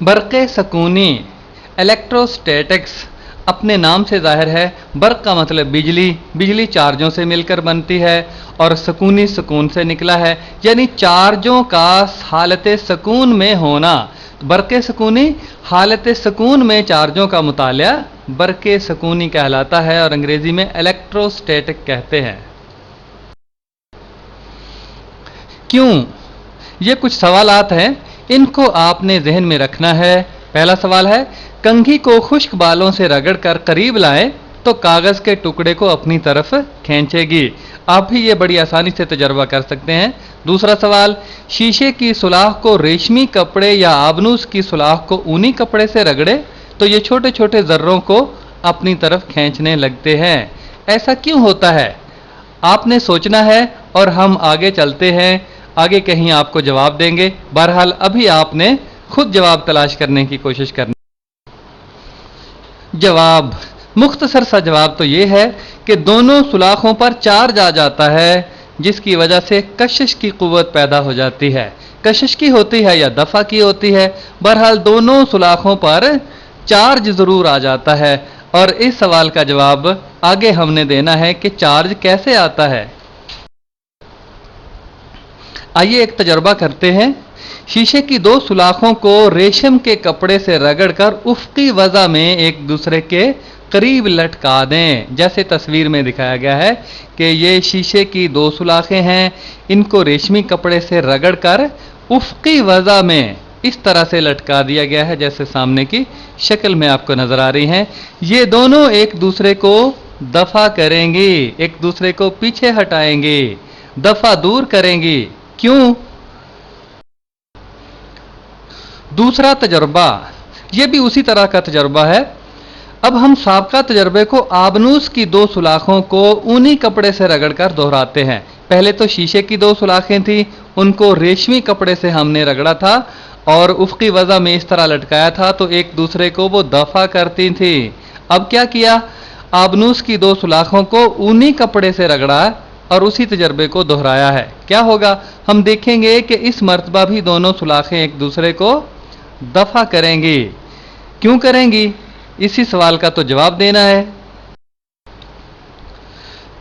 برق سکونی الیکٹروسٹیٹکس اپنے نام سے ظاہر ہے. برق کا مطلب بجلی، بجلی چارجوں سے مل کر بنتی ہے، اور سکونی سکون سے نکلا ہے، یعنی چارجوں کا حالت سکون میں ہونا. برق سکونی حالت سکون میں چارجوں کا مطالعہ برق سکونی کہلاتا ہے، اور انگریزی میں الیکٹروسٹیٹک کہتے ہیں. کیوں؟ یہ کچھ سوالات ہیں، ان کو آپ نے ذہن میں رکھنا ہے. پہلا سوال ہے، کنگھی کو خشک بالوں سے رگڑ کر قریب لائیں تو کاغذ کے ٹکڑے کو اپنی طرف کھینچے گی. آپ بھی یہ بڑی آسانی سے تجربہ کر سکتے ہیں. دوسرا سوال، شیشے کی سوراخ کو ریشمی کپڑے یا آبنوس کی سوراخ کو اونی کپڑے سے رگڑے تو یہ چھوٹے چھوٹے ذروں کو اپنی طرف کھینچنے لگتے ہیں. ایسا کیوں ہوتا ہے؟ آپ نے سوچنا ہے، اور ہم آگے چلتے ہیں. آگے کہیں آپ کو جواب دیں گے. بہرحال ابھی آپ نے خود جواب تلاش کرنے کی کوشش کرنی. جواب، مختصر سا جواب تو یہ ہے کہ دونوں سوراخوں پر چارج آ جاتا ہے، جس کی وجہ سے کشش کی قوت پیدا ہو جاتی ہے. کشش کی ہوتی ہے یا دفع کی ہوتی ہے، بہرحال دونوں سوراخوں پر چارج ضرور آ جاتا ہے. اور اس سوال کا جواب آگے ہم نے دینا ہے کہ چارج کیسے آتا ہے. آئیے ایک تجربہ کرتے ہیں. شیشے کی دو سوراخوں کو ریشم کے کپڑے سے رگڑ کر افقی وضع میں ایک دوسرے کے قریب لٹکا دیں. جیسے تصویر میں دکھایا گیا ہے کہ یہ شیشے کی دو سوراخیں ہیں، ان کو ریشمی کپڑے سے رگڑ کر افقی وضع میں اس طرح سے لٹکا دیا گیا ہے جیسے سامنے کی شکل میں آپ کو نظر آ رہی ہیں. یہ دونوں ایک دوسرے کو دفع کریں گی، ایک دوسرے کو پیچھے ہٹائیں گی، دفع دور کریں گی. کیوں؟ دوسرا تجربہ، یہ بھی اسی طرح کا تجربہ ہے. اب ہم سابقہ تجربے کو آبنوس کی دو سوراخوں کو اونی کپڑے سے رگڑ کر دہراتے ہیں. پہلے تو شیشے کی دو سوراخیں تھیں، ان کو ریشمی کپڑے سے ہم نے رگڑا تھا اور افقی وضع میں اس طرح لٹکایا تھا تو ایک دوسرے کو وہ دفع کرتی تھیں. اب کیا کیا؟ آبنوس کی دو سوراخوں کو اونی کپڑے سے رگڑا اور اسی تجربے کو دہرایا ہے. کیا ہوگا؟ ہم دیکھیں گے کہ اس مرتبہ بھی دونوں سوراخیں ایک دوسرے کو دفع کریں گی. کیوں کریں گی؟ اسی سوال کا تو جواب دینا ہے.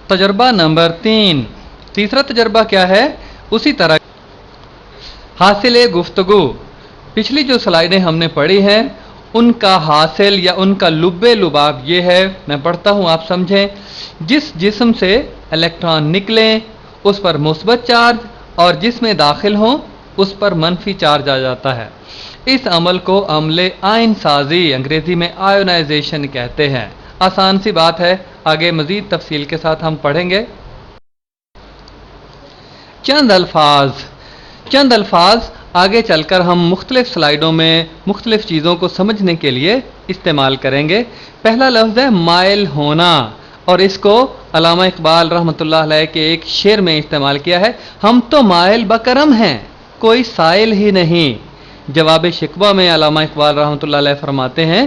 تجربہ نمبر 3. تیسرا تجربہ کیا ہے؟ اسی طرح حاصل گفتگو. پچھلی جو سلائیڈیں ہم نے پڑھی ہیں ان کا حاصل یا ان کا لب لباب یہ ہے، میں پڑھتا ہوں آپ سمجھیں. جس جسم سے الیکٹران نکلیں اس پر مثبت چارج اور جس میں داخل ہوں اس پر منفی چارج آ جاتا ہے. اس عمل کو عمل آئن سازی انگریزی میں آئونائزیشن کہتے ہیں. آسان سی بات ہے، آگے مزید تفصیل کے ساتھ ہم پڑھیں گے. چند الفاظ آگے چل کر ہم مختلف سلائیڈوں میں مختلف چیزوں کو سمجھنے کے لیے استعمال کریں گے. پہلا لفظ ہے مائل ہونا، اور اس کو علامہ اقبال رحمۃ اللہ علیہ کے ایک شعر میں استعمال کیا ہے. ہم تو مائل بکرم ہیں، کوئی سائل ہی نہیں. جواب شکوہ میں علامہ اقبال رحمۃ اللہ علیہ فرماتے ہیں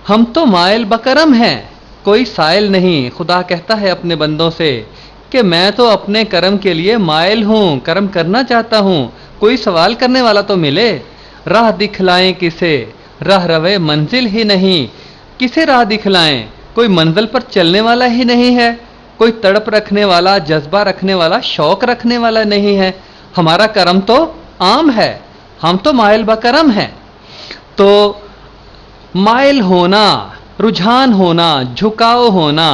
ہم تو مائل بکرم ہیں، کوئی سائل نہیں. خدا کہتا ہے اپنے بندوں سے کہ میں تو اپنے کرم کے لیے مائل ہوں، کرم کرنا چاہتا ہوں، کوئی سوال کرنے والا تو ملے. راہ دکھلائیں کسے، راہ روے منزل ہی نہیں. کسے راہ دکھلائیں؟ کوئی منزل پر چلنے والا ہی نہیں ہے، کوئی تڑپ رکھنے والا، جذبہ رکھنے والا، شوق رکھنے والا نہیں ہے. ہمارا کرم تو عام ہے، ہم تو مائل بکرم ہیں. تو مائل ہونا، رجحان ہونا، جھکاؤ ہونا،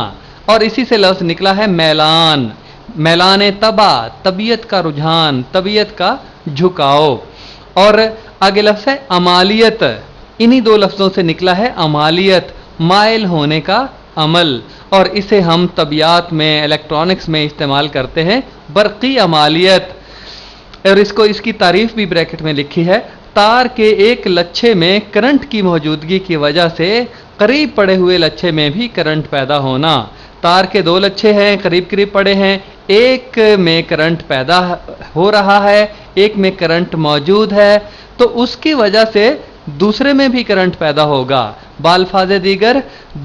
اور اسی سے لفظ نکلا ہے میلان. میلان طبع، طبیعت کا رجحان، طبیعت کا جھکاؤ. اور آگے لفظ ہے عمالیت. انہی دو لفظوں سے نکلا ہے عمالیت، مائل ہونے کا عمل. اور اسے ہم طبیعت میں، الیکٹرانکس میں استعمال کرتے ہیں، برقی عمالیت. اور اس کی تعریف بھی بریکٹ میں لکھی ہے. تار کے ایک لچھے میں کرنٹ کی موجودگی کی وجہ سے قریب پڑے ہوئے لچھے میں بھی کرنٹ پیدا ہونا. تار کے دو لچھے ہیں، قریب قریب پڑے ہیں، ایک میں کرنٹ پیدا ہو رہا ہے، ایک میں کرنٹ موجود ہے، تو اس کی وجہ سے دوسرے میں بھی کرنٹ پیدا ہوگا. بالفاظ دیگر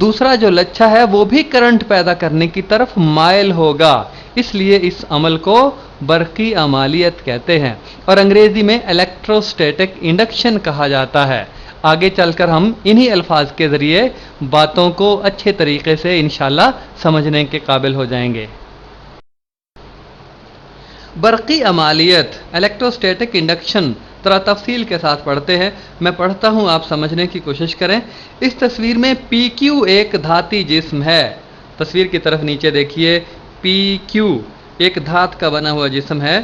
دوسرا جو لچھا ہے وہ بھی کرنٹ پیدا کرنے کی طرف مائل ہوگا. اس لیے اس عمل کو برقی عمالیت کہتے ہیں، اور انگریزی میں الیکٹروسٹیٹک انڈکشن کہا جاتا ہے. آگے چل کر ہم انہی الفاظ کے ذریعے باتوں کو اچھے طریقے سے انشاءاللہ سمجھنے کے قابل ہو جائیں گے۔ برقی عمالیت، الیکٹروسٹیٹک انڈکشن، ذرا تفصیل کے ساتھ پڑھتے ہیں، میں پڑھتا ہوں، آپ سمجھنے کی کوشش کریں۔ اس تصویر میں پی کیو ایک دھاتی جسم ہے، تصویر کی طرف نیچے دیکھیے، پی کیو ایک دھات کا بنا ہوا جسم ہے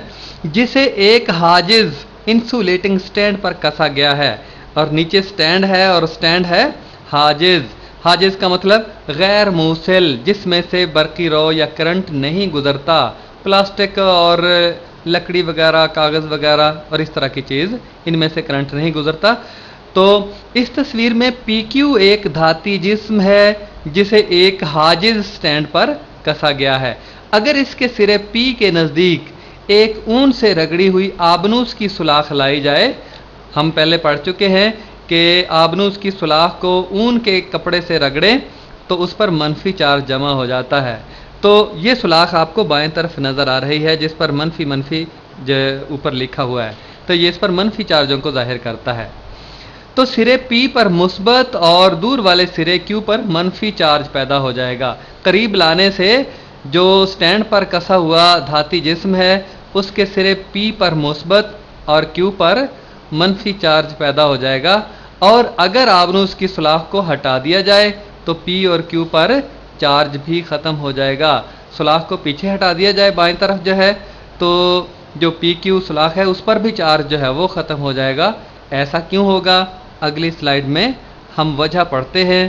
جسے ایک حاجز انسولیٹنگ سٹینڈ پر کسا گیا ہے، اور نیچے سٹینڈ ہے اور سٹینڈ ہے حاجز۔ حاجز کا مطلب غیر موصل، جس میں سے برقی رو یا کرنٹ نہیں گزرتا، پلاسٹک اور لکڑی وغیرہ، کاغذ وغیرہ اور اس طرح کی چیز، ان میں سے کرنٹ نہیں گزرتا۔ تو اس تصویر میں پی کیو ایک دھاتی جسم ہے جسے ایک حاجز سٹینڈ پر کسا گیا ہے۔ اگر اس کے سرے پی کے نزدیک ایک اون سے رگڑی ہوئی آبنوس کی سوراخ لائی جائے، ہم پہلے پڑھ چکے ہیں کہ آبنوس کی سوراخ کو اون کے کپڑے سے رگڑیں تو اس پر منفی چارج جمع ہو جاتا ہے۔ تو یہ سوراخ آپ کو بائیں طرف نظر آ رہی ہے جس پر منفی منفی اوپر لکھا ہوا ہے، تو یہ اس پر منفی چارجوں کو ظاہر کرتا ہے۔ تو سرے پی پر مثبت اور دور والے سرے کیو پر منفی چارج پیدا ہو جائے گا۔ قریب لانے سے جو سٹینڈ پر کسا ہوا دھاتی جسم ہے اس کے سرے پی پر مثبت اور کیو پر منفی چارج پیدا ہو جائے گا، اور اگر آبنوس کی سوراخ کو ہٹا دیا جائے تو پی اور کیو پر چارج بھی ختم ہو جائے گا۔ سوراخ کو پیچھے ہٹا دیا جائے بائیں طرف جو ہے تو جو پی کیو سوراخ ہے اس پر بھی چارج جو ہے وہ ختم ہو جائے گا۔ ایسا کیوں ہوگا؟ اگلی سلائیڈ میں ہم وجہ پڑھتے ہیں۔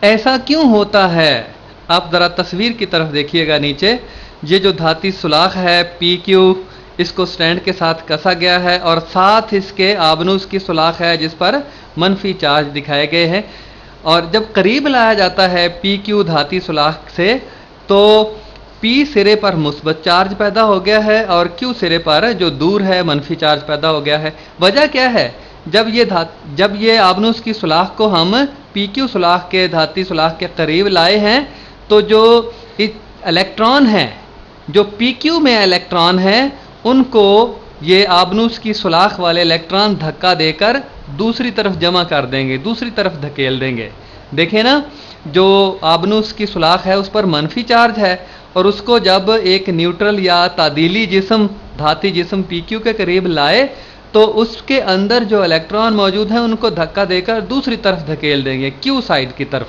ایسا کیوں ہوتا ہے؟ آپ ذرا تصویر کی طرف دیکھیے گا نیچے، یہ جو دھاتی سوراخ ہے پی کیو، اس کو سٹینڈ کے ساتھ کسا گیا ہے اور ساتھ اس کے آبنوس کی سوراخ ہے جس پر منفی چارج دکھائے گئے ہیں، اور جب قریب لایا جاتا ہے پی کیو دھاتی سوراخ سے تو پی سرے پر مثبت چارج پیدا ہو گیا ہے اور کیو سرے پر جو دور ہے منفی چارج پیدا ہو گیا ہے۔ وجہ کیا ہے؟ جب یہ آبنوس کی سوراخ کو ہم پی کیو سوراخ کے دھاتی سوراخ کے قریب لائے ہیں تو جو الیکٹران ہیں، جو پی کیو میں الیکٹران ہیں، ان کو یہ آبنوس کی سوراخ والے الیکٹران دھکا دے کر دوسری طرف جمع کر دیں گے، دوسری طرف دھکیل دیں گے۔ دیکھیں نا، جو آبنوس کی سوراخ ہے اس پر منفی چارج ہے، اور اس کو جب ایک نیوٹرل یا تعدیلی جسم، دھاتی جسم پی کیو کے قریب لائے تو اس کے اندر جو الیکٹران موجود ہیں ان کو دھکا دے کر دوسری طرف دھکیل دیں گے، کیو سائڈ کی طرف،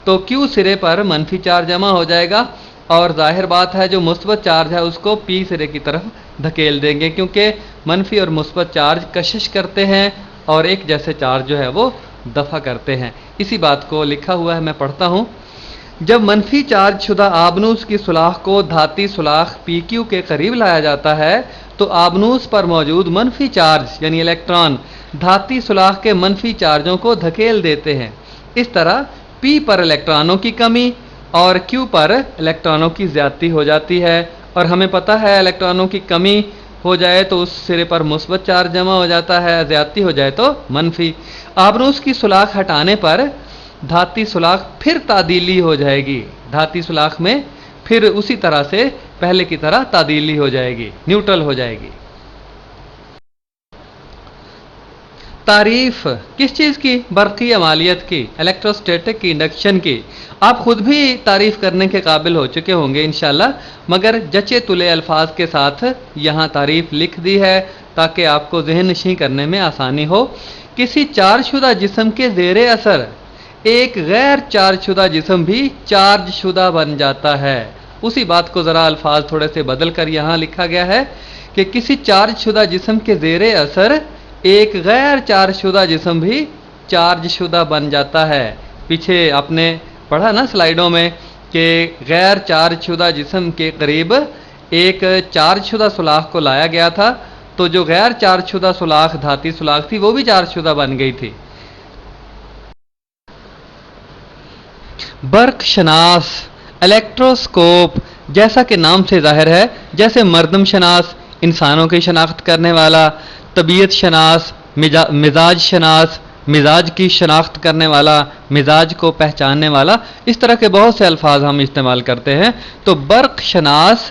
تو کیو سرے پر منفی چارج جمع ہو جائے گا، اور ظاہر بات ہے جو مثبت چارج ہے اس کو پی سرے کی طرف دھکیل دیں گے، کیونکہ منفی اور مثبت چارج کشش کرتے ہیں اور ایک جیسے چارج جو ہے وہ دفع کرتے ہیں۔ اسی بات کو لکھا ہوا ہے، میں پڑھتا ہوں۔ جب منفی چارج شدہ آبنوس کی سوراخ کو دھاتی سوراخ پی کیو کے قریب لایا جاتا ہے تو آبنوس پر موجود منفی چارج یعنی الیکٹران دھاتی سوراخ کے منفی چارجوں کو دھکیل دیتے ہیں۔ اس طرح پی پر الیکٹرانوں کی کمی اور کیو پر الیکٹرانوں کی زیادتی ہو جاتی ہے، اور ہمیں پتہ ہے الیکٹرانوں کی کمی ہو جائے تو اس سرے پر مثبت چارج جمع ہو جاتا ہے، زیادتی ہو جائے تو منفی۔ آبنوس کی سوراخ ہٹانے پر دھاتی سوراخ پھر تعدیلی ہو جائے گی، دھاتی سوراخ میں پھر اسی طرح سے پہلے کی طرح تعدیلی ہو جائے گی، نیوٹرل ہو جائے گی۔ تعریف کس چیز کی؟ برقی عمالیت کی، الیکٹروسٹیٹک کی، انڈکشن کی۔ آپ خود بھی تعریف کرنے کے قابل ہو چکے ہوں گے انشاءاللہ، مگر جچے تلے الفاظ کے ساتھ یہاں تعریف لکھ دی ہے تاکہ آپ کو ذہن نشین کرنے میں آسانی ہو۔ کسی چارج شدہ جسم کے زیر اثر ایک غیر چارج شدہ جسم بھی چارج شدہ بن جاتا ہے۔ اسی بات کو ذرا الفاظ تھوڑے سے بدل کر یہاں لکھا گیا ہے کہ کسی چارج شدہ جسم کے زیر اثر ایک غیر چارج شدہ جسم بھی چارج شدہ بن جاتا ہے۔ پیچھے آپ نے پڑھا نا سلائیڈوں میں کہ غیر چارج شدہ جسم کے قریب ایک چارج شدہ سوراخ کو لایا گیا تھا تو جو غیر چارج شدہ سوراخ دھاتی سوراخ تھی وہ بھی چارج شدہ بن گئی تھی۔ برق شناس، الیکٹروسکوپ، جیسا کہ نام سے ظاہر ہے، جیسے مردم شناس انسانوں کی شناخت کرنے والا، طبیعت شناس، مزاج شناس مزاج کی شناخت کرنے والا، مزاج کو پہچاننے والا، اس طرح کے بہت سے الفاظ ہم استعمال کرتے ہیں۔ تو برق شناس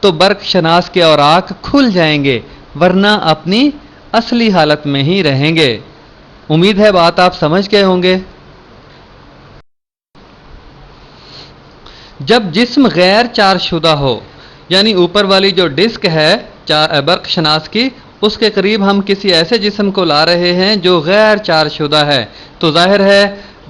تو برق شناس کے اوراق کھل جائیں گے، ورنہ اپنی اصلی حالت میں ہی رہیں گے۔ امید ہے بات آپ سمجھ گئے ہوں گے۔ جب جسم غیر چارج شدہ ہو، یعنی اوپر والی جو ڈسک ہے برق شناس کی، اس کے قریب ہم کسی ایسے جسم کو لا رہے ہیں جو غیر چارج شدہ ہے، تو ظاہر ہے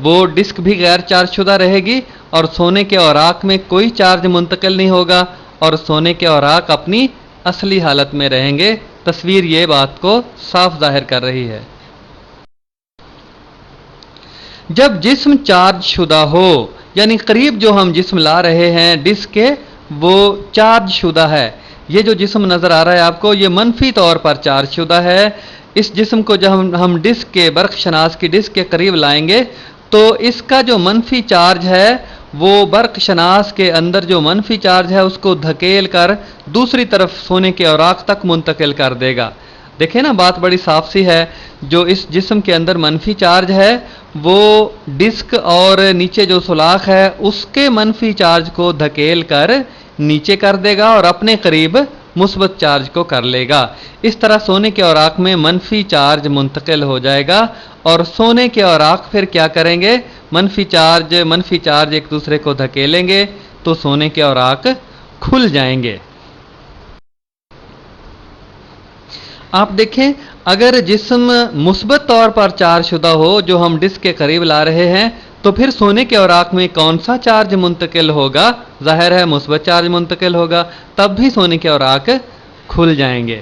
وہ ڈسک بھی غیر چارج شدہ رہے گی اور سونے کے اوراق میں کوئی چارج منتقل نہیں ہوگا اور سونے کے اوراق اپنی اصلی حالت میں رہیں گے۔ تصویر یہ بات کو صاف ظاہر کر رہی ہے۔ جب جسم چارج شدہ ہو، یعنی قریب جو ہم جسم لا رہے ہیں ڈسک کے، وہ چارج شدہ ہے۔ یہ جو جسم نظر آ رہا ہے آپ کو، یہ منفی طور پر چارج شدہ ہے۔ اس جسم کو جب ہم ڈسک کے برق شناس کی ڈسک کے قریب لائیں گے تو اس کا جو منفی چارج ہے وہ برق شناس کے اندر جو منفی چارج ہے اس کو دھکیل کر دوسری طرف سونے کے اوراق تک منتقل کر دے گا۔ دیکھیں نا، بات بڑی صاف سی ہے۔ جو اس جسم کے اندر منفی چارج ہے وہ ڈسک اور نیچے جو سوراخ ہے اس کے منفی چارج کو دھکیل کر نیچے کر دے گا اور اپنے قریب مثبت چارج کو کر لے گا۔ اس طرح سونے کے اوراق میں منفی چارج منتقل ہو جائے گا اور سونے کے اوراق پھر کیا کریں گے؟ منفی چارج ایک دوسرے کو دھکیلیں گے تو سونے کے اوراق کھل جائیں گے۔ آپ دیکھیں، اگر جسم مثبت طور پر چارج شدہ ہو جو ہم ڈسک کے قریب لا رہے ہیں تو پھر سونے کے اوراق میں کون سا چارج منتقل ہوگا؟ ظاہر ہے مثبت چارج منتقل ہوگا، تب بھی سونے کے اوراق کھل جائیں گے۔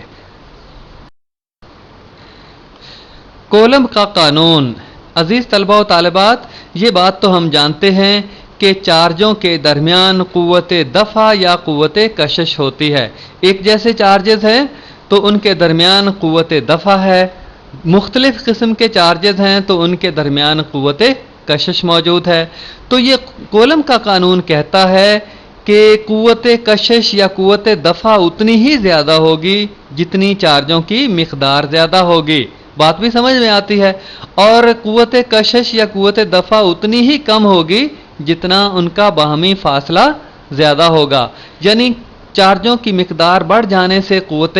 کولمب کا قانون۔ عزیز طلبہ و طالبات، یہ بات تو ہم جانتے ہیں کہ چارجوں کے درمیان قوت دفع یا قوت کشش ہوتی ہے۔ ایک جیسے چارجز ہیں تو ان کے درمیان قوت دفع ہے، مختلف قسم کے چارجز ہیں تو ان کے درمیان قوت کشش موجود ہے۔ تو یہ کولمب کا قانون کہتا ہے کہ قوت کشش یا قوت دفع اتنی ہی زیادہ ہوگی جتنی چارجوں کی مقدار زیادہ ہوگی۔ بات بھی سمجھ میں آتی ہے۔ اور قوت کشش یا قوت دفع اتنی ہی کم ہوگی جتنا ان کا باہمی فاصلہ زیادہ ہوگا۔ یعنی چارجوں کی مقدار بڑھ جانے سے قوت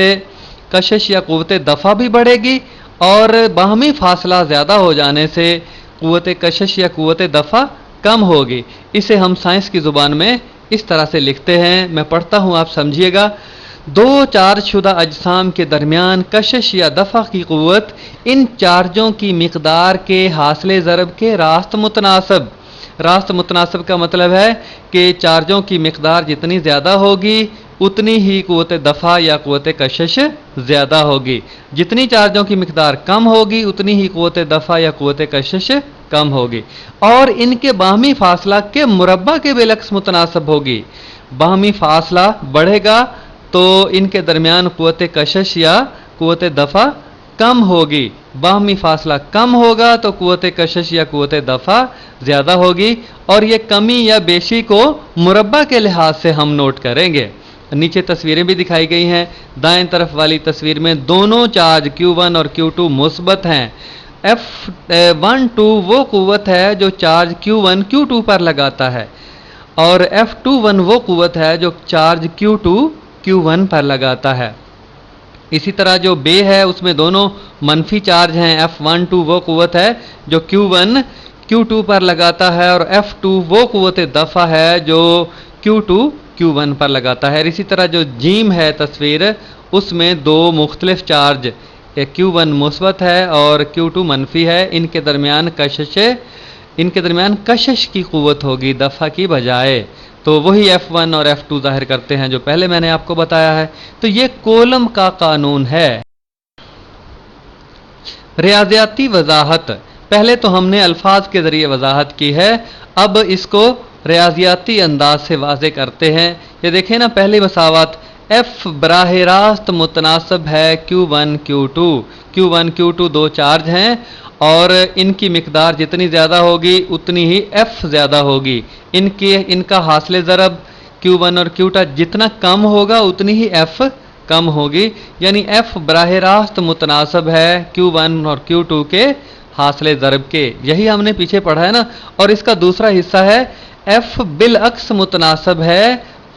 کشش یا قوت دفع بھی بڑھے گی اور باہمی فاصلہ زیادہ ہو جانے سے قوت کشش یا قوت دفع کم ہوگی۔ اسے ہم سائنس کی زبان میں اس طرح سے لکھتے ہیں، میں پڑھتا ہوں، آپ سمجھیے گا۔ دو چارج شدہ اجسام کے درمیان کشش یا دفع کی قوت ان چارجوں کی مقدار کے حاصل ضرب کے راست متناسب۔ راست متناسب کا مطلب ہے کہ چارجوں کی مقدار جتنی زیادہ ہوگی اتنی ہی قوت دفع یا قوت کشش زیادہ ہوگی، جتنی چارجوں کی مقدار کم ہوگی اتنی ہی قوت دفع یا قوت کشش کم ہوگی، اور ان کے باہمی فاصلہ کے مربع کے بالعکس متناسب ہوگی۔ باہمی فاصلہ بڑھے گا تو ان کے درمیان قوت کشش یا قوت دفع کم ہوگی، باہمی فاصلہ کم ہوگا تو قوت کشش یا قوت دفع زیادہ ہوگی، اور یہ کمی یا بیشی کو مربع کے لحاظ سے ہم نوٹ کریں گے۔ نیچے تصویریں بھی دکھائی گئی ہیں۔ دائیں طرف والی تصویر میں دونوں چارج Q1 اور Q2 مثبت ہیں۔ F12 وہ قوت ہے جو چارج Q1 Q2 پر لگاتا ہے اور F21 وہ قوت ہے جو چارج Q2 Q1 پر لگاتا ہے۔ اسی طرح جو بے ہے اس میں دونوں منفی چارج ہیں۔ F12 وہ قوت ہے جو Q1 Q2 پر لگاتا ہے اور F2 وہ قوت دفع ہے جو Q2 Q1 پر لگاتا ہے۔ اسی طرح جو جیم ہے تصویر، اس میں دو مختلف چارج Q1 مثبت ہے اور Q2 منفی ہے، ان کے درمیان کشش کی قوت ہوگی دفع کی بجائے، تو وہی F1 اور F2 ظاہر کرتے ہیں جو پہلے میں نے آپ کو بتایا ہے۔ تو یہ کولمب کا قانون ہے۔ ریاضیاتی وضاحت۔ پہلے تو ہم نے الفاظ کے ذریعے وضاحت کی ہے، اب اس کو ریاضیاتی انداز سے واضح کرتے ہیں۔ یہ دیکھیں نا، پہلی مساوات F براہ راست متناسب ہے Q1 Q2 دو چارج ہیں اور ان کی مقدار جتنی زیادہ ہوگی اتنی ہی F زیادہ ہوگی۔ ان کا حاصل ضرب Q1 اور Q2 جتنا کم ہوگا اتنی ہی F کم ہوگی، یعنی F براہ راست متناسب ہے Q1 اور Q2 کے حاصل ضرب کے۔ یہی ہم نے پیچھے پڑھا ہے نا۔ اور اس کا دوسرا حصہ ہے F بالعکس متناسب ہے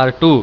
r2।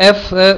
f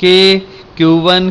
k Q1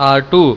R2।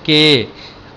k,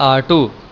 R2।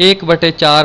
1/4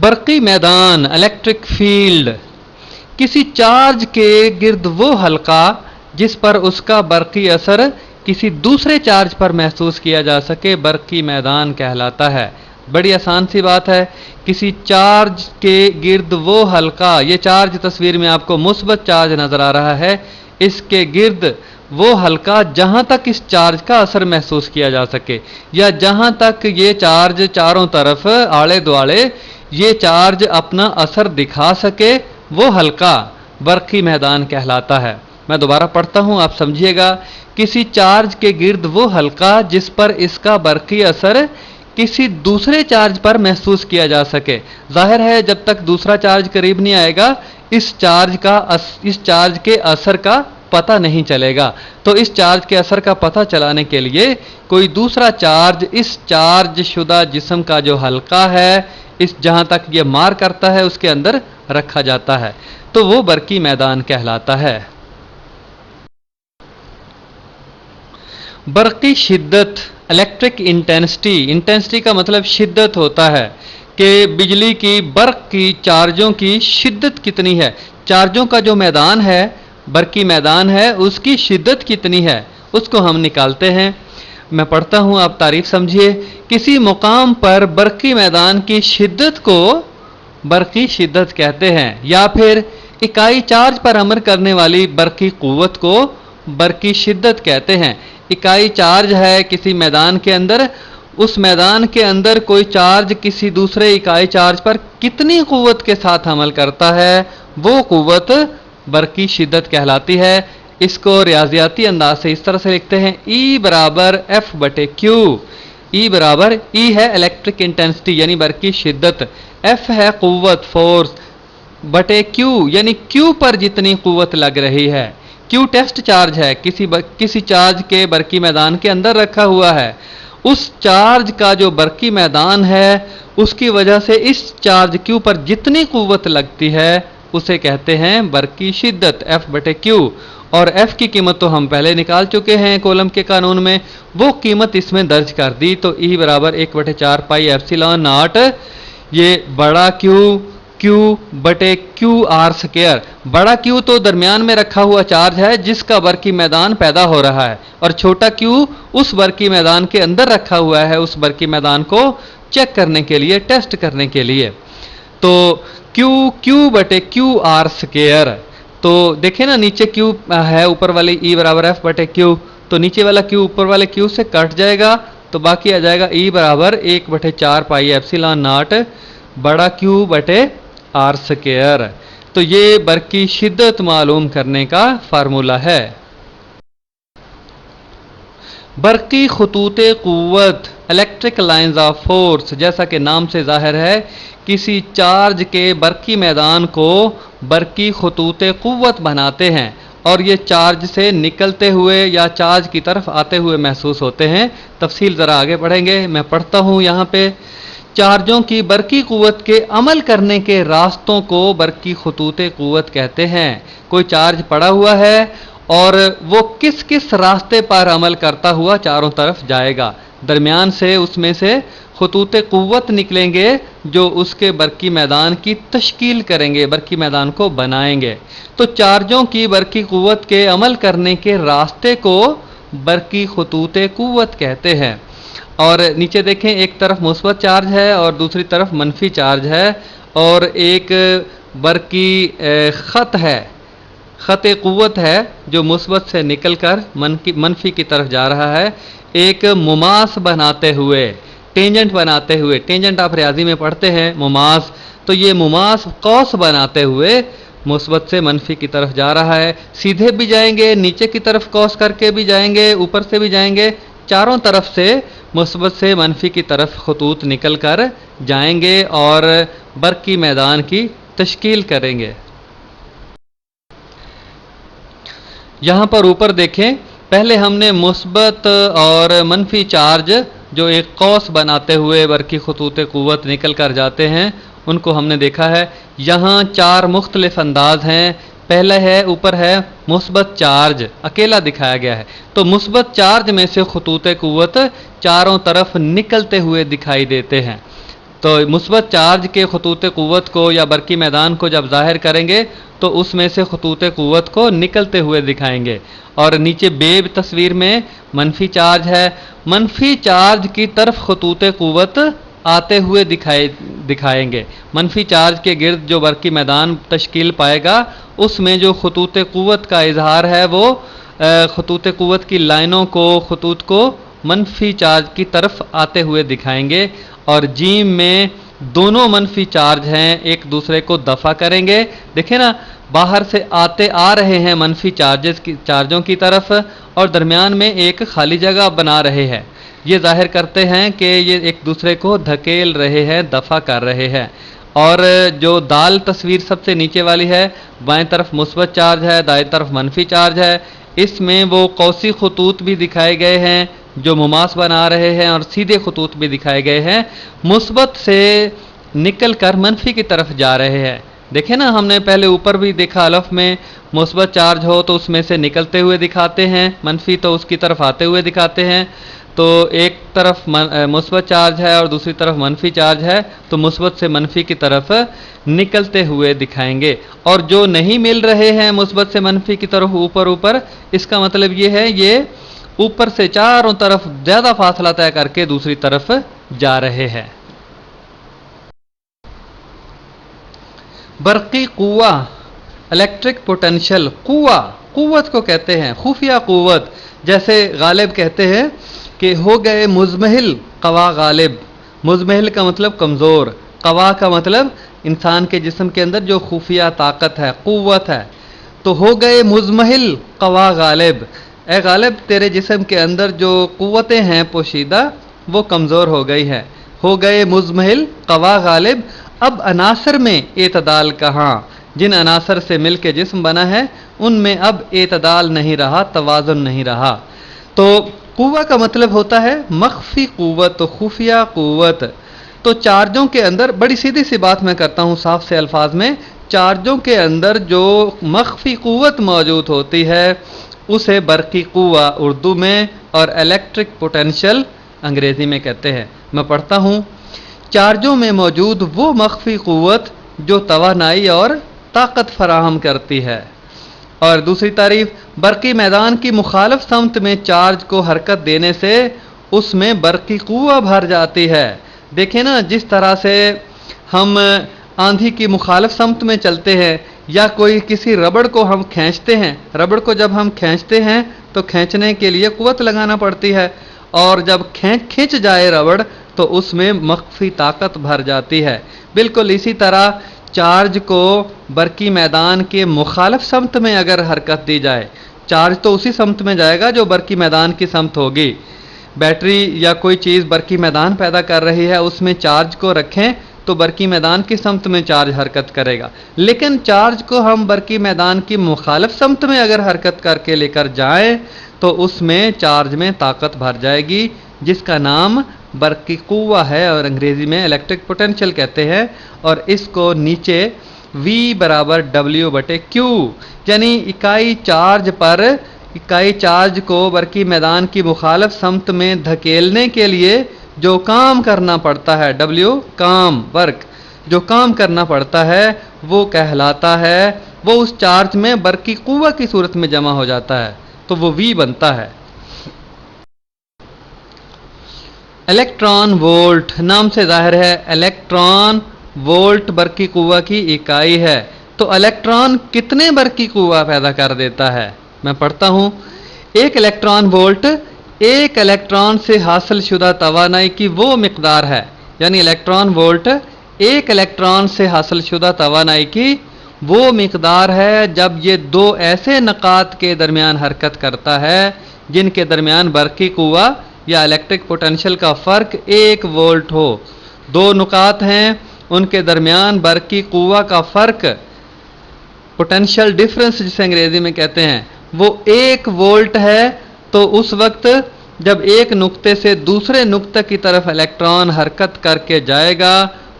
برقی میدان الیکٹرک فیلڈ، کسی چارج کے گرد وہ حلقہ جس پر اس کا برقی اثر کسی دوسرے چارج پر محسوس کیا جا سکے برقی میدان کہلاتا ہے۔ بڑی آسان سی بات ہے، کسی چارج کے گرد وہ حلقہ، یہ چارج تصویر میں آپ کو مثبت چارج نظر آ رہا ہے، اس کے گرد وہ حلقہ جہاں تک اس چارج کا اثر محسوس کیا جا سکے، یا جہاں تک یہ چارج چاروں طرف آڑے دوآڑے یہ چارج اپنا اثر دکھا سکے، وہ حلقہ برقی میدان کہلاتا ہے۔ میں دوبارہ پڑھتا ہوں، آپ سمجھیے گا۔ کسی چارج کے گرد وہ حلقہ جس پر اس کا برقی اثر کسی دوسرے چارج پر محسوس کیا جا سکے۔ ظاہر ہے جب تک دوسرا چارج قریب نہیں آئے گا اس چارج کے اثر کا پتہ نہیں چلے گا۔ تو اس چارج کے اثر کا پتہ چلانے کے لیے کوئی دوسرا چارج اس چارج شدہ جسم کا جو حلقہ ہے، اس جہاں تک یہ مار کرتا ہے اس کے اندر رکھا جاتا ہے، تو وہ برقی میدان کہلاتا ہے۔ برقی شدت الیکٹرک انٹینسٹی کا مطلب شدت ہوتا ہے کہ بجلی کی برق کی چارجوں کی شدت کتنی ہے، چارجوں کا جو میدان ہے، برقی میدان ہے، اس کی شدت کتنی ہے، اس کو ہم نکالتے ہیں۔ میں پڑھتا ہوں، آپ تعریف سمجھیے۔ کسی مقام پر برقی میدان کی شدت کو برقی شدت کہتے ہیں، یا پھر اکائی چارج پر عمل کرنے والی برقی قوت کو برقی شدت کہتے ہیں۔ اکائی چارج ہے کسی میدان کے اندر، اس میدان کے اندر کوئی چارج کسی دوسرے اکائی چارج پر کتنی قوت کے ساتھ عمل کرتا ہے، وہ قوت برقی شدت کہلاتی ہے۔ اس کو ریاضیاتی انداز سے اس طرح سے لکھتے ہیں، E برابر F/Q۔ E برابر E ہے الیکٹرک انٹینسٹی یعنی برقی شدت، F ہے قوت فورس، بٹے Q یعنی Q پر جتنی قوت لگ رہی ہے۔ Q ٹیسٹ چارج ہے، کسی چارج کے برقی میدان کے اندر رکھا ہوا ہے، اس چارج کا جو برقی میدان ہے اس کی وجہ سے اس چارج Q پر جتنی قوت لگتی ہے اسے کہتے ہیں برقی شدت، F/Q۔ اور F کی قیمت تو ہم پہلے نکال چکے ہیں کولم کے قانون میں، وہ قیمت اس میں درج کر دی، تو E برابر 1/4πε0، یہ بڑا Q/QR²۔ بڑا Q تو درمیان میں رکھا ہوا چارج ہے جس کا برقی میدان پیدا ہو رہا ہے، اور چھوٹا Q اس برقی میدان کے اندر رکھا ہوا ہے، اس برقی میدان کو چیک کرنے کے لیے، ٹیسٹ کرنے کے لیے۔ تو Q/QR²۔ تو دیکھیں نا، نیچے Q ہے، اوپر والے E برابر F/Q، تو نیچے والا Q اوپر والے Q سے کٹ جائے گا، تو باقی آ جائے گا E برابر 1/4πε0 بڑا Q/R²۔ تو یہ برقی شدت معلوم کرنے کا فارمولہ ہے۔ برقی خطوط قوت الیکٹرک لائنز آف فورس، جیسا کہ نام سے ظاہر ہے، کسی چارج کے برقی میدان کو برقی خطوط قوت بناتے ہیں، اور یہ چارج سے نکلتے ہوئے یا چارج کی طرف آتے ہوئے محسوس ہوتے ہیں۔ تفصیل ذرا آگے پڑھیں گے، میں پڑھتا ہوں یہاں پہ۔ چارجوں کی برقی قوت کے عمل کرنے کے راستوں کو برقی خطوط قوت کہتے ہیں۔ کوئی چارج پڑا ہوا ہے اور وہ کس کس راستے پر عمل کرتا ہوا چاروں طرف جائے گا، درمیان سے اس میں سے خطوط قوت نکلیں گے جو اس کے برقی میدان کی تشکیل کریں گے، برقی میدان کو بنائیں گے۔ تو چارجوں کی برقی قوت کے عمل کرنے کے راستے کو برقی خطوط قوت کہتے ہیں۔ اور نیچے دیکھیں، ایک طرف مثبت چارج ہے اور دوسری طرف منفی چارج ہے، اور ایک برقی خط ہے، خط قوت ہے جو مثبت سے نکل کر منفی کی طرف جا رہا ہے، ایک مماس بناتے ہوئے، ٹینجنٹ بناتے ہوئے۔ ٹینجنٹ آپ ریاضی میں پڑھتے ہیں، مماس، تو یہ مماس قوس بناتے ہوئے مثبت سے منفی کی طرف جا رہا ہے۔ سیدھے بھی جائیں گے، نیچے کی طرف قوس کر کے بھی جائیں گے، اوپر سے بھی جائیں گے، چاروں طرف سے مثبت سے منفی کی طرف خطوط نکل کر جائیں گے اور برقی میدان کی تشکیل کریں گے۔ یہاں پر اوپر دیکھیں، پہلے ہم نے مثبت اور منفی چارج جو ایک قوس بناتے ہوئے برقی خطوط قوت نکل کر جاتے ہیں ان کو ہم نے دیکھا ہے۔ یہاں چار مختلف انداز ہیں۔ پہلا ہے، اوپر ہے مثبت چارج، اکیلا دکھایا گیا ہے، تو مثبت چارج میں سے خطوط قوت چاروں طرف نکلتے ہوئے دکھائی دیتے ہیں۔ تو مثبت چارج کے خطوط قوت کو یا برقی میدان کو جب ظاہر کریں گے تو اس میں سے خطوط قوت کو نکلتے ہوئے دکھائیں گے. اور نیچے بے تصویر میں منفی چارج ہے. منفی چارج کی طرف خطوط قوت آتے ہوئے دکھائیں گے. منفی چارج کے گرد جو برقی میدان تشکیل پائے گا اس میں جو خطوط قوت کا اظہار ہے وہ خطوط قوت کی لائنوں کو خطوط کو منفی چارج کی طرف آتے ہوئے دکھائیں گے. اور جیم میں دونوں منفی چارج ہیں ایک دوسرے کو دفع کریں گے. دیکھیں نا باہر سے آ رہے ہیں منفی چارجوں کی طرف اور درمیان میں ایک خالی جگہ بنا رہے ہیں. یہ ظاہر کرتے ہیں کہ یہ ایک دوسرے کو دھکیل رہے ہیں دفع کر رہے ہیں. اور جو دال تصویر سب سے نیچے والی ہے بائیں طرف مثبت چارج ہے دائیں طرف منفی چارج ہے. اس میں وہ قوسی خطوط بھی دکھائے گئے ہیں جو مماس بنا رہے ہیں اور سیدھے خطوط بھی دکھائے گئے ہیں مثبت سے نکل کر منفی کی طرف جا رہے ہیں. دیکھیں نا ہم نے پہلے اوپر بھی دیکھا الف میں مثبت چارج ہو تو اس میں سے نکلتے ہوئے دکھاتے ہیں منفی تو اس کی طرف آتے ہوئے دکھاتے ہیں. تو ایک طرف مثبت چارج ہے اور دوسری طرف منفی چارج ہے تو مثبت سے منفی کی طرف نکلتے ہوئے دکھائیں گے. اور جو نہیں مل رہے ہیں مثبت سے منفی کی طرف اوپر اس کا مطلب یہ ہے یہ اوپر سے چاروں طرف زیادہ فاصلہ طے کر کے دوسری طرف جا رہے ہیں. برقی قوہ الیکٹرک پوٹینشل قوت کو کہتے ہیں خفیہ قوت. جیسے غالب کہتے ہیں کہ ہو گئے مزمحل قوا غالب. مزمحل کا مطلب کمزور قوا کا مطلب انسان کے جسم کے اندر جو خفیہ طاقت ہے قوت ہے. تو ہو گئے مزمحل قوا غالب اے غالب تیرے جسم کے اندر جو قوتیں ہیں پوشیدہ وہ کمزور ہو گئی ہے. ہو گئے مزمحل قوا غالب. اب عناصر میں اعتدال کہاں جن عناصر سے مل کے جسم بنا ہے ان میں اب اعتدال نہیں رہا توازن نہیں رہا. تو قوہ کا مطلب ہوتا ہے مخفی قوت خفیہ قوت. تو چارجوں کے اندر بڑی سیدھی سی بات میں کرتا ہوں صاف سے الفاظ میں چارجوں کے اندر جو مخفی قوت موجود ہوتی ہے اسے برقی قوہ اردو میں اور الیکٹرک پوٹینشل انگریزی میں کہتے ہیں. میں پڑھتا ہوں چارجوں میں موجود وہ مخفی قوت جو توانائی اور طاقت فراہم کرتی ہے. اور دوسری تعریف برقی میدان کی مخالف سمت میں چارج کو حرکت دینے سے اس میں برقی قوہ بھر جاتی ہے. دیکھیں نا جس طرح سے ہم آندھی کی مخالف سمت میں چلتے ہیں یا کسی ربڑ کو ہم کھینچتے ہیں ربڑ کو جب ہم کھینچتے ہیں تو کھینچنے کے لیے قوت لگانا پڑتی ہے اور جب کھینچ جائے ربڑ تو اس میں مخفی طاقت بھر جاتی ہے. بالکل اسی طرح چارج کو برقی میدان کے مخالف سمت میں اگر حرکت دی جائے چارج تو اسی سمت میں جائے گا جو برقی میدان کی سمت ہوگی. بیٹری یا کوئی چیز برقی میدان پیدا کر رہی ہے اس میں چارج کو رکھیں تو برقی میدان کی سمت میں چارج حرکت کرے گا. لیکن چارج کو ہم برقی میدان کی مخالف سمت میں اگر حرکت کر کے لے کر جائیں تو اس میں چارج میں طاقت بھر جائے گی جس کا نام برقی قوہ ہے اور انگریزی میں الیکٹرک پوٹینشل کہتے ہیں. اور اس کو نیچے V برابر W/Q یعنی اکائی چارج کو برقی میدان کی مخالف سمت میں دھکیلنے کے لیے جو کام کرنا پڑتا ہے W کام ورک جو کام کرنا پڑتا ہے وہ کہلاتا ہے وہ اس چارج میں برقی قوہ کی صورت میں جمع ہو جاتا ہے تو وہ V بنتا ہے. الیکٹران وولٹ نام سے ظاہر ہے الیکٹران وولٹ برقی قوہ کی اکائی ہے. تو الیکٹران کتنے برقی قوہ پیدا کر دیتا ہے میں پڑھتا ہوں. ایک الیکٹران وولٹ ایک الیکٹران سے حاصل شدہ توانائی کی وہ مقدار ہے یعنی الیکٹران وولٹ ایک الیکٹران سے حاصل شدہ توانائی کی وہ مقدار ہے جب یہ دو ایسے نقاط کے درمیان حرکت کرتا ہے جن کے درمیان برقی قوہ یا الیکٹرک پوٹینشل کا فرق 1 وولٹ ہو. دو نقاط ہیں ان کے درمیان برقی قوہ کا فرق پوٹینشل ڈیفرنس جسے انگریزی میں کہتے ہیں وہ 1 وولٹ ہے. تو اس وقت جب ایک نقطے سے دوسرے نقطے کی طرف الیکٹران حرکت کر کے جائے گا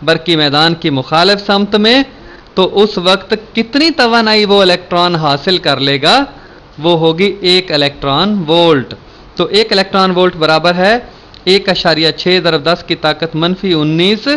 برقی میدان کی مخالف سمت میں تو اس وقت کتنی توانائی وہ الیکٹران حاصل کر لے گا وہ ہوگی 1 الیکٹران وولٹ. تو 1 الیکٹران وولٹ برابر ہے 1.6 × 10 کی طاقت -19